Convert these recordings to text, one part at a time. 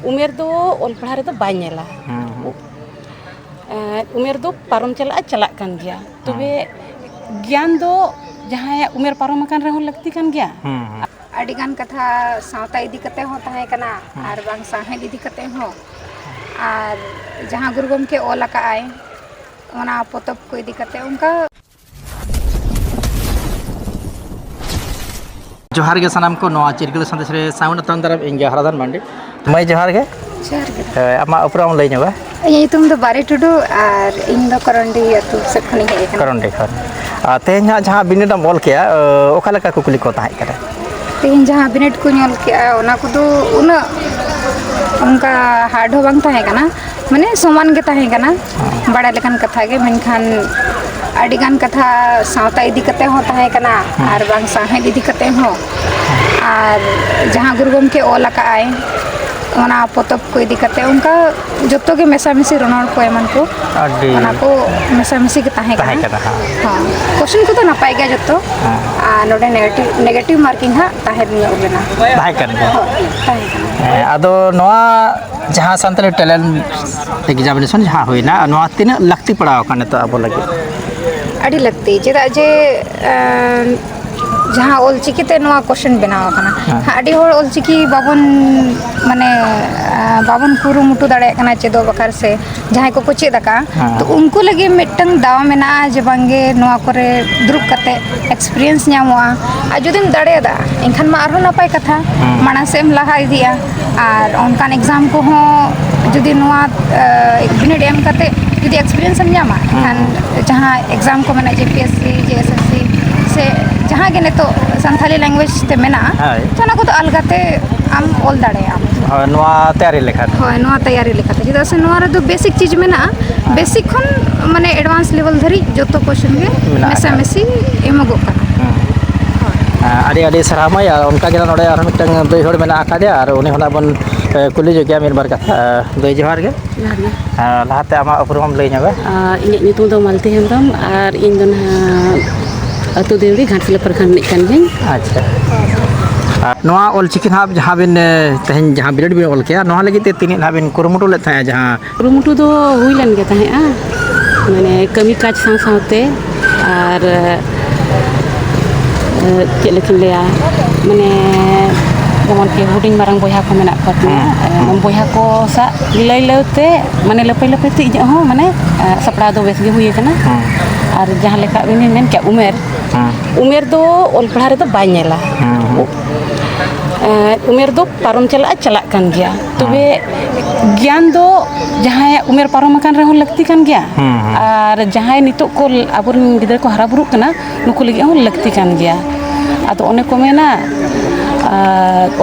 उमेर दो ओल पढ़ा रे दो बाय नेला उमेर दो पारम चला कान गया तबे ज्ञान दो जहाँ उमेर पारम कान रहो लगती कान गया अडिगान कथा सावता इदी कते हो ताहे कना आर बांग साहेब इदी कते हो आर जहाँ गुरु गमके ओल आकाय ओना पोतब को इदी कते उनका जोहार के सनाम को नवा चिरगल संदेश रे साउंड तंदर इंगे हराधन मांडी मैं जोहार के आमा उपराम लई नबा ये तुम दो बारे टुडू आर इन दो करंडी अतु से खनी हे करंडी खन तेहना जहां बिनेट बोल के ओका लका कुकुली को ताहे करे तेहन जहां बिनेट को नल के ओना को दो उना उनका हार्ड हो बांग ताहे कना माने समान के ताहे कना बड़ा लेकन कथा के मेनखान अडिगान कथा सावता इदी कते हो ताहे कना आर बांग साहेब इदी कते हो आर जहां गुरु गमके ओल आकाय ओना पोतब को इदी कते उनका जत्तो के मेसा मिसी रोनर को एमन को ओना को मेसा मिसी के ताहे कना हां क्वेश्चन को तो नपाय गया जत्तो आ नोडे नेगेटिव मार्किंग हा ताहे नियना ताहे कना आदो नवा जहां संतले टैलेंट एग्जामिनेशन जहां होइना नवा तिना लगती पड़ाव कने तो अब लगे अड़ी लगती चेदा जे जहाँ ओल चिकीते नवा क्वेश्चन बनाव कना अड़ी होर ओल चिकी बाबन माने बाबन कुरुमुटु दाड़े कना चेदो बकार से जहाँ को कुछ दका तो उनको लगे मिटंग दाव मेना जे बांगे नवा करे द्रुप कते एक्सपीरियंस न्यामोआ आ जुदिम दाड़े दा इनखान मा आरो नापाय कथा माना सेम लहा इदिया आर उनकान एग्जाम को हो जुदी नवा बिनेट एम कते जुदी एक्सपीरियंस हम न्यामा खान जहाँ एग्जाम को मेना जेपीएससी जेएसएससी से जहाँ के तो संथाली लैंग्वेज ते मेना जना को तो अलगाते आम ओल दाड़े आम नवा तैयारी लेखा होय नवा तैयारी लेखा चेदा से नवा रे दो बेसिक चीज मेना बेसिक खन माने एडवांस लेवल धरी जतो क्वेश्चन के मेसा मेसी एमगो कना आदि आदि सरामाय उनका गे नोडे आर मिटंग दुई होड़ मेना आकादे आर उनी होना बन कुली जगह मिल बार कथा दुई जोहार गे लाहाते आमा उपरुम लई नबा इᱧ ᱧᱩᱛᱩᱢ ᱫᱚ ᱢᱟᱞᱛᱤ ᱦᱮᱢᱵᱨᱚᱢ ᱟᱨ ᱤᱧ ᱫᱚ अतु देवरी घाटसिला प्रखंड निकन गई अच्छा नवा ओल चिकी ना जहाँ बिन तेहन जहाँ बिरेड बिन ओल के नवा लगी ते तिनी ना बिन कुरुमुटु ले था जहाँ कुरुमुटु दो हुई लन के ताहे माने कमी काज सां सांते आर चेद लेकिन लेया माने जेमन के हुडिंग मारंग बयहा को मेना पतने बयहा को सा लई लौते माने लपै लपै ते इज हो माने सपड़ा दो बेस गे हुई कना और जहाँ लेखा बिन मेन के उमेर दो ओल पढ़ा रे दो बाय नेला उमेर दो पारम चला कान गया तबे ज्ञान दो जहाँ उमेर पारम कान रहो लगती कान गया और जहाँ नितो को आबुरन गिदर को हरा बुरुक कना नुको लगी हो लगती कान गया आदो ओने को मेना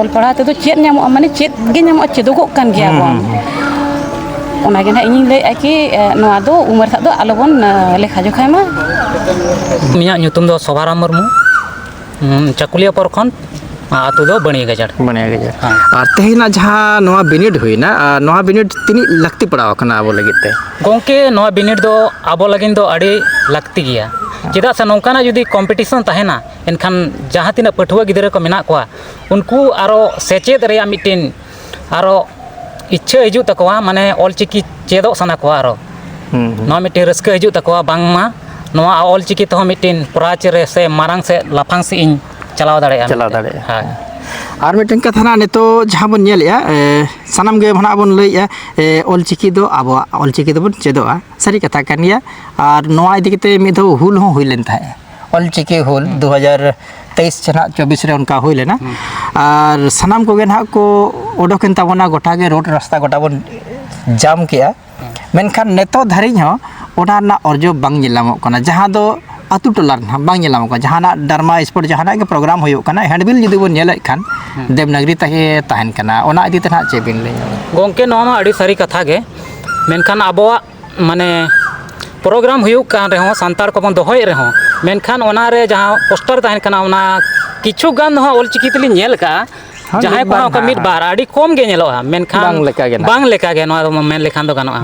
ओल पढ़ा ते दो चेद न्यामो माने चेद गे न्यामो चेदोगो कान गया बन ओना गे ना इᱧ लay आकि नवा दो उमर था दो आलोबन लेखा जोखाय मा मिया ᱧᱩᱛᱩᱢ ᱫᱚ ᱥᱚᱵᱟᱨᱟᱢ ᱢᱩᱨᱢᱩ ᱪᱟᱠᱩᱞᱤᱭᱟ ᱯᱚᱨᱠᱷᱚᱱ आतु दो बनिया गजार और तेहना जहाँ नवा बिनेट हुईना नवा बिनेट तिनी लगती पड़ाव कना आबो लगिते गोंके नवा बिनेट दो आबो लगिन दो अड़ी लगती गया चेदा से नौकाना जुदी कॉम्पिटिशन तहेना एनखान जहाँ तिना पठुआ गिदरे को मेना कोआ उनको आरो सेचेद रे मिटिन आरो इच्छा हिजु तकवा माने ऑल चिकी चेदो सना कोआ आरो नवा मिटिन रस्का हिजु तकवा बांगमा नवा ऑल चिकी तो मिटिन प्राच रे से मारंग से लाफांग से इन चलाव दाड़े हां और मिटन कथा ना नेतो जहाँ बन नेलिया सनम गे भना बन लइया ऑल चिकी दो आबो ऑल चिकी दो बन चेदोआ सारी कथा कनिया और नवा इदी कते मिधो हुल हो हुइलेन थाए ऑल चिकी हुल 2023 चना 24 रे उनका हुइ लेना और सनम को गे ना को ओडोकेन ताबोना गोटा गे रोड रास्ता गोटा बन जाम किया मेनखान नेतो धरिñ हो ओना ना अर्जो बांग नेलामो कना जहाँ दो अतु टोला बांग नेलामो का जहाना डरमा स्पोर्ट जहाना के प्रोग्राम होयो कना हैंडबिल जुदी बन नेले खान देवनागरी ताहे ताहन कना ओना इदी तना चेबिन ले गोंके नवा मा अड़ी सारी कथा गे मेनखान आबोआ माने प्रोग्राम होयो कान रहो संतार को बन दोहोय रहो मेनखान ओना रे जहां पोस्टर ताहन कना ओना किछु गान हो ऑल चिकी तली नेल का जहां को का मिट बार अड़ी कम गे नेलो मेनखान बांग लेका गे नवा दो मेन लेखान दो गानोआ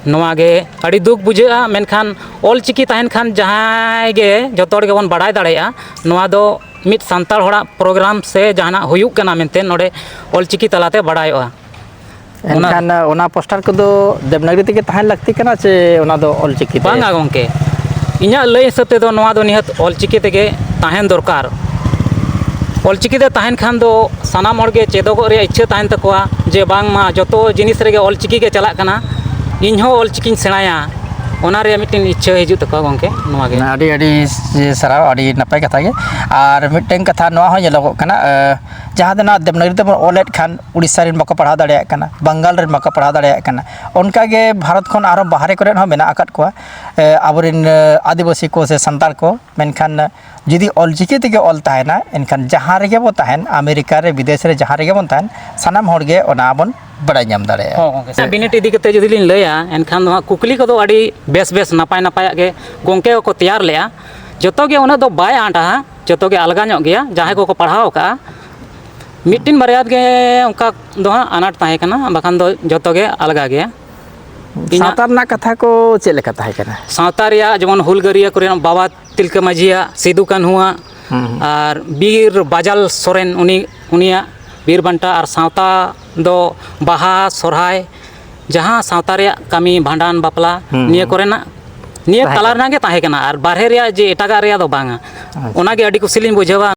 नवा गे अड़ी दुख बुझा मेनखान ऑल चिकी ताहन खान जहां गे जतोड़ गे बन बड़ाय दाड़ेया नवा दो मिट संताल होड़ा प्रोग्राम से जहाना हुयुक कना मेनते नोडे ऑल चिकी तलाते बड़ायोआ एनखान ओना पोस्टर को दो देवनागरी तेगे तहन लगती करना चे ओना दो ऑलचिकी बांगा गंके इन्या लय हिसाब ते दो नवा दो निहत ऑलचिकी तेगे तहन दरकार ऑलचिकी ते तहन खान दो सानाम हर गे चेदोग रे इच्छा तहन तकवा जे बांग मा जतो जिनिस रेगे ऑलचिकी गे चला कना इन हो ऑलचिकी सेणाया ओना रे मिटिन इच्छा हिजु तकवा गंके नवा गे अड़ी अड़ी सराव अड़ी नपाय कथा गे और मिटन कथा नवा हो जेलोग कना जहाँ दना देवनागरी ते ऑलेट खान उड़ीसा रेन बको पढ़ा दाड़े कना बंगाल रेन बको पढ़ा दाड़े कना उनका गे भारत खन आरो बाहरे करे हो मेना आकात को आबोरिन आदिवासी को से संताल को मेनखान जुदी ऑलचिकी तेगे ऑल ताहेना एनखान जहाँ रेगे बो ताहेन अमेरिका रे विदेश रे जहाँ रेगे बो ताहेन सानाम हर गे ओना बन बड़ा नाम दाड़े बिनिट इदी कते जदि लिन लया एनखान दो कुकली को दो अड़ी बेस बेस नपाय नपाय गे गोंके को तैयार लेया जतो गे ओना दो बाय आंटा जतो गे अलगा ᱧᱚᱜ गया जहां को पढ़ाव का मिटिन बारियात गे उनका दो अनाट ताहे कना बखान दो जतो गे अलगा गया सावता रना कथा को चेक लेका ताहे कना सावता रिया जेमन हुलगरिया करे बाबा तिलका माझिया सिदू कान्हुआ और बीर बाजाल सोरेन उनिया बीर बंटा और सावता दो बाहा सोरहाय जहाँ सावता रिया कमी भांडान बापला निया कोरेना निया ताला रना गे ताहे कना और बारहे रिया जे एटागा रिया दो बांगा ओना गे अडी कुसिलिन बुझावा